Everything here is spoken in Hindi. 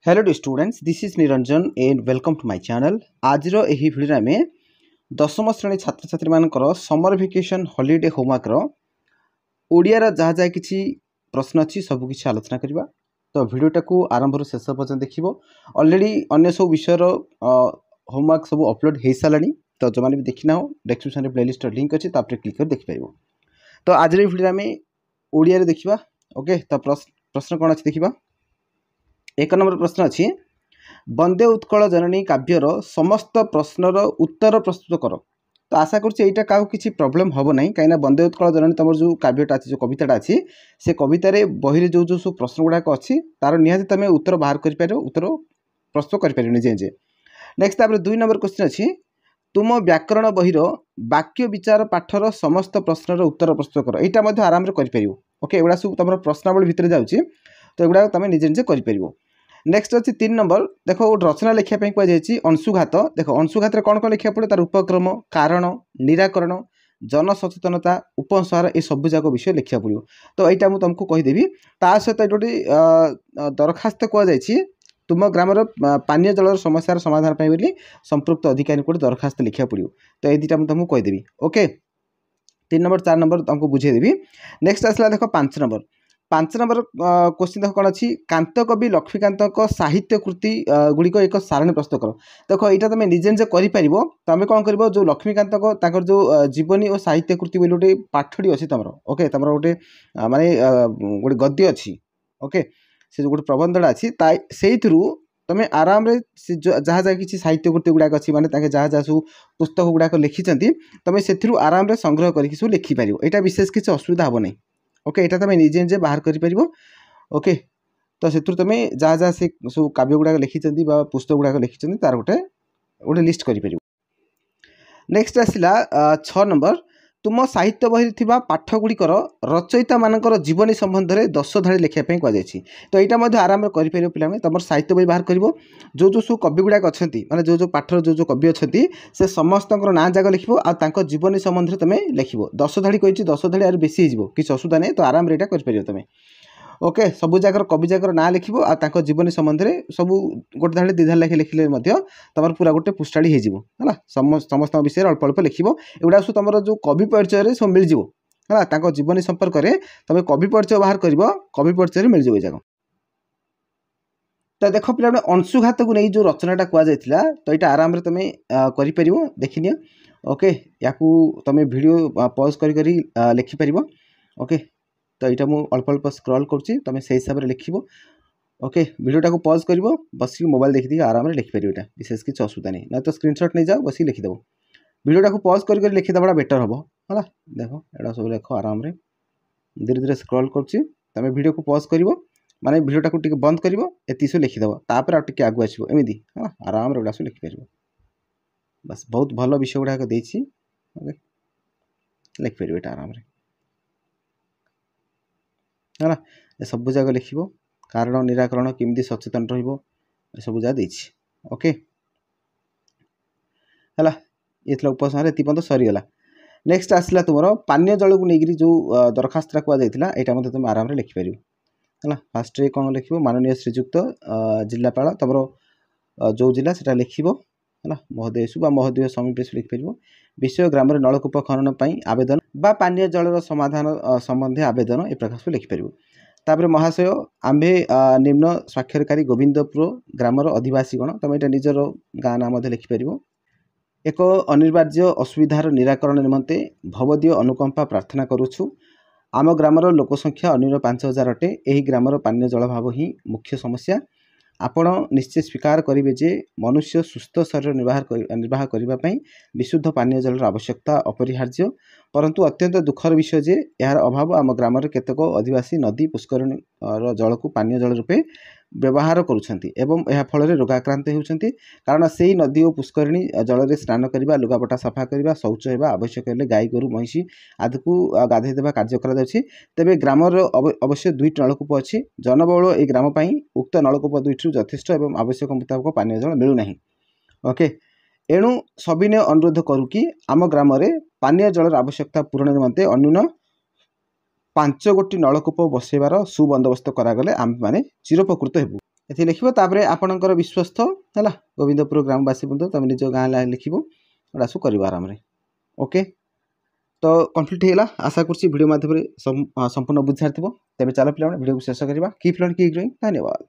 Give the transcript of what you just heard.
Hello to students, this is Niranjan and welcome to my channel. आज रो एही वीडियो रे में दशम श्रेणी छात्र छात्री मानकर समर वेकेशन हॉलिडे होमवर्क रो ओडिया रा जहाँ जहाँ किछि प्रश्न अछि सब किछि आलोचना करबा। तो वीडियोटा को आरंभ रो शेष पर्यंत देखिबो। ऑलरेडी अन्य सब विषय रो होमवर्क सब अपलोड हे सालानी, तो जो माने भी देखिना हो डिस्क्रिप्शन रे प्लेलिस्ट रो लिंक अछि तापर क्लिक कर देख पाइबो। तो आज रे वीडियो में ओडिया रे देखिबा। ओके, तो प्रश्न कोन अछि देखिबा। एक नंबर प्रश्न अच्छी, वंदे उत्कल जननी काव्यर समस्त प्रश्नर उत्तर प्रस्तुत कर। तो आशा करुँचा क्या किसी प्रॉब्लम हम ना, कहीं वंदे उत्कल जननी तुम जो काव्यटा अच्छी जो कविताटा अच्छी से कवितार बही जो जो सब प्रश्न गुड़ाक अच्छी तार निहाती तुम उत्तर बाहर कर उत्तर प्रस्तुत कर निजे निजे। नेक्स्ट तापर 2 नंबर क्वेश्चन अच्छी, तुम व्याकरण बहीर वाक्य विचार पाठर समस्त प्रश्नर उत्तर प्रस्तुत कर। यहाँ आराम से कर। ओके, एगुड़ा सब तुम प्रश्नावली भितर जाऊँगी, तो एगुड़ा तुम निजे निजे कर। नेक्स्ट अच्छी 3 नंबर, देख गोटे रचना लिखापी कहुई अंशुघात। देख अंशुघात कौन कौन लिखा पड़े, तार उपक्रम, कारण, निराकरण, जनसचेतनता, उपसंहार, ये सब जाक विषय लिखा पड़ो। तो यहाँ मुझे तुमको कहीदेवी। ता सहित गोटे दरखास्त कहुई, तुम ग्रामर पानीय जल समस्यार समाधान बोली संपृक्त अधिकारी को दरखास्त लिखा पड़ो। तो ये दुटा मुझे तुमको कहीदेवी। ओके, 3 नंबर 4 नंबर तुमको बुझेदेवी। नेक्स्ट आसला देख 5 नंबर। 5 नंबर क्वेश्चन देख कौन अच्छी, कांत कवि लक्ष्मीकांत साहित्य कृति गुड़िक एक सारणी प्रस्तुत कर। देख यहाँ तुम निजे निजे कर तुम कौन कर, जो लक्ष्मीकांत जो जीवनी और साहित्य कृति बोली गोटे पाठटी अच्छी तुम। ओके, तुम गोटे माने गोटे गद्य अच्छी। ओके, से जो गोटे प्रबंधटा अच्छी से तुम आराम से जहाँ जहाँ किसी साहित्य कृति गुड़ाक अच्छी माने जहाँ जहाँ सब पुस्तक गुड़ाक लिखिं तुम से आराम से संग्रह करके सब लिखिपर। यहाँ विशेष किसी असुविधा हम नहीं। ओके, यहाँ तुम निजे निजे बाहर कर। ओके, तो से तुम जहाँ जहाँ से सब काव्य गुड़ाक लिखिं पुस्तक गुड़ाक लिखिं तार गोटे गोटे लिस्ट कर। नेक्स्ट आसला 6 नंबर, तुम साहित्य बही थी पाठ गुड़िकर रचयिता मानकर जीवनी संबंध में 10 धाड़ी लिखापी कहुई। तो यहाँ आराम कर पे तुम साहित्य बही बाहर कर। जो जो सब कवि गुड़ाक अच्छा माने जो जो पाठर जो जो कवि अच्छा से समस्त ना जाक लिख और जीवनी संबंध में तुम लिख 10 धाड़ी कही 10 धाड़ी आर बेसी हो किसी असुविधा नहीं। तो आराम यहाँ कर तुम। ओके, सबू जगार कवि जगार ना लिख और जीवनी संबंध में सब गोटे धाड़ी 2 धाड़ी लेखे लिखले तुम पूरा गोटे पुष्टाड़ी है समस्त विषय अल्प अल्प लिख। एगुड़ा सब तुम जो कवि परिचय सब मिल है जीवनी संपर्क में तुम कवि परिचय बाहर कर कवि परिचय मिल जाए जगह। तो देख पे अंशुघात को नहीं जो रचनाटा कहुई, तो यहाँ आराम से तुम कर देखनी। ओके, या तुम वीडियो पॉज कर लिखिपर। ओके, तो यहाँ मुझे अल्प अल्प स्क्रॉल करुँची, तुम से हिसाब से लिख। ओके, वीडियोटा को पॉज कर बस मोबाइल देखी आराम से लिखिपर। यहाँ विशेष किसी असुविधा नहीं, ना तो स्क्रीनशॉट नहीं जाओ बस लिखिदेव। वीडियोटा को पॉज कर लिखिदेवा बेटर हम है। देख यहाँ सब लिख आराम से धीरे धीरे स्क्रॉल करुँची। तुम वीडियो को पॉज कर माने वीडियोटा को बंद कर सब लिखिदेव, तापर आगे आगू आसो एमती है आराम से सब लिखिपर। बस बहुत भल विषय गुड़ाक देती लिखिपर ये आराम से है सब जगह लिख। कारण निराकरण केमती सचेतन रब जगह देती। ओके है, ये उपसंहार ये पर्यटन सरीगला। नेक्स्ट आसला तुम पानीय जल को लेकर जो दरखास्त कहुई, यहाँ तुम आराम से लिखिपर है। फास्ट कौन लिख, माननीय श्रीजुक्त जिलापाल तुम जो जिला से लिख है महोदयसु महोदय समीपेश लिखिपर। विषय ग्राम नलकूप खनन आवेदन बा पानीय जल समाधान संबंधी आवेदन ए प्रकार सब लिखिपर। तापर महाशय आम्भे निम्न स्वाक्षरकारी गोविंदपुर ग्रामर अधिवासीगण, तुम यहाँ निजर गाँ ना लिखिपर। एक अनिवार्य असुविधार निराकरण निमंते भवदीय अनुकंपा प्रार्थना करुछु। आम ग्रामर लोकसंख्या अन्यून 5000 अटे। यही ग्रामर पानीय जलभाव ही मुख्य समस्या। आपण निश्चय स्वीकार करेंगे जे मनुष्य सुस्थ शरीर निर्वाह करने विशुद्ध पानीय जलर आवश्यकता अपरिहार्य, परंतु अत्यंत दुखर विषय जे यार अभाव आम ग्राम केतक अधिवासी नदी पुष्करणी जल को पानीय जल रूपे व्यवहार करुछंती एवं यह फल रोगाक्रांत होउछंती। कारण से ही नदी और पुष्करणी जल में स्नान करने, लुगापटा सफा करने, शौच होगा, आवश्यक हेले गाई गोरु महिषी आदि को गाधे देवा कार्य करा जाउछि। तेबे ग्रामर अवश्य 2टी नलकूप अच्छी। जनबहुल ये ग्राम पर उक्त नलकूप 2टी यथेष्ट एवं आवश्यक मुताबक पानीय जल मिलूना। ओके, एणु सविनय अनुरोध करू कि आम ग्राम में पानीय जलर आवश्यकता पूरण निमंते अन्यून 5 गोटी नलकूप बसैबार सुबंदोबस्त करागले आम माने चिरपकृत हेबु। ये लिखो तापर आपणकर विश्वस्त है गोविंदपुर ग्रामवासी बंधु तुम निज गाँ लिख सब कर आराम ओके। तो कम्प्लीट होगा आशा करुँच वीडियो माध्यम संपूर्ण बुझार थो तेज चलो पे वीडियो को शेष करवा। Keep learning keep growing. धन्यवाद।